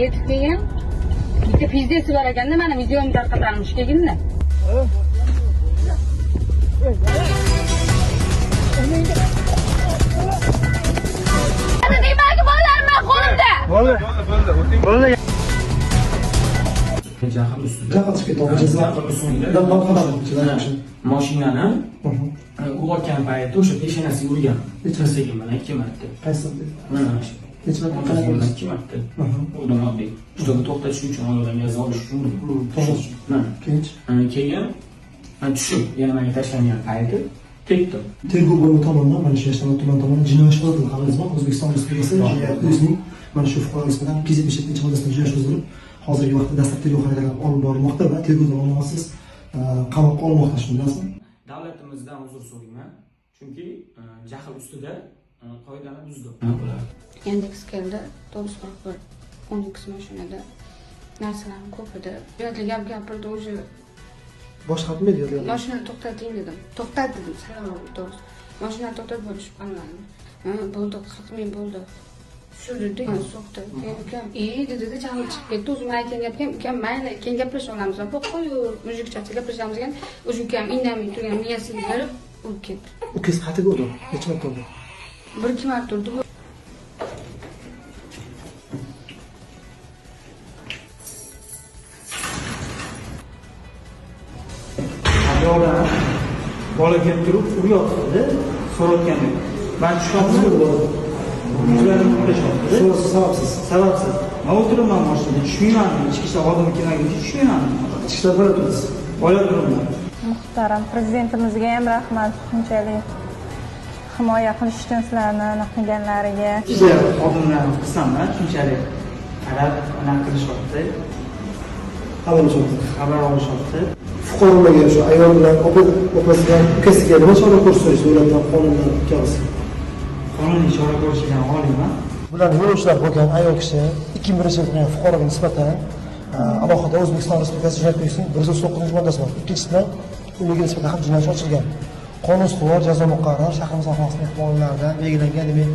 Yetib kelgan. Bitta pizdesi bor ekanda, mana videomni tarqatarmish kelganda. Ana nimaga bo'larman qo'limda? Bo'ldi. Jahl ustida. Jahl chiqib ketdi. Jahl ustida. Mashinani urgan payti o'sha peshonasiga urgan. Nechasiga mana 2 marta. Qaysi? Mana shu. Necha marta? 2 marta. Urdim oddiy. Shuni to'xtatish uchun oldin yoza olish uchun urdim. Mana. Keyin tushib yana menga tashlangan payti tekdim. Tergov bo'limi tomonidan mana shu Yashnobod tuman tomonidan jinoiy ish qo'zg'atilgan xabaringiz bor. O'zbekiston Respublikasi o'zining mana shu fuqaro nisbatan PZ-7 moddasidan jinoiy ish qo'zg'atilib, hozirgi vaqtda dastlabki tergov harakatlari olib borilmoqda va tergovdan olinmasiz qamoqqa olinmoqda, shuni bilasizmi? Davlatimizdan uzr so'rayman. Chunki jahl ustida qoidani buzdi. Yandex keldi, 941 12 mashinada narsalarni ko'p edi. Bu yerda gap gapirdi o'zi. Boshqartmaydi yo'q. Mashinani to'xtating dedim. To'xtat dedim. Salom to'g'ri. Mashinani to'xtatib bo'lishib qolmadi. Bo'ldi, 40 ming bo'ldi. Shu dedi, so'qdi. Keyin ukam, dedi, jahl chiqib ketdi. O'zim aytgan gapga ukam, mayli, keyin gaplashib olamiz. Bu qo'y, mujikchacha gaplashamiz degan. O'zi ukam indamay turgan miyasiga berib urib ketdi. Ukangiz qayerga urdi? Necha marta urdi? 1-2 marta urdi. Yo'ldan bola kelib turib uryapti, so'rayotganda. Men tushganimda ularni uxlashyapti. So'rasiz, sababsiz. Sababsiz. Men o'tiraman mashinada, tushmayman. Ichki ishlar xodimi kelmaguncha tushmayman. Ichki ishlar bilan turibsiz. Oyoq turibman. Muhtaram prezidentimizga ham rahmat, shunchalik himoya qilish uchun sizlarni qilganlariga. Sizlar xodimlarni qilsamlar, shunchalik qarab, anaqa qilishyapti. Xabar olishyapti. Fuqarolarga shu ayol bilan opasiga, ukasiga nima chora ko'rsangiz davlatdan qonundan ukamiz. Qonuniy chora ko'rishdan oliyman. Bularni yo'lovchilar bo'lgan ayol kishi 2001-yilda fuqaroga nisbatan alohida O'zbekiston Respublikasi Jinoyat kodeksining 139 moddasi bor. Ikkinchisidan ularga nisbatan ham jinoyat ochilgan. Qonun ustuvor jazo muqarrar shahar musofasidagi hukmlardan belgilangan demak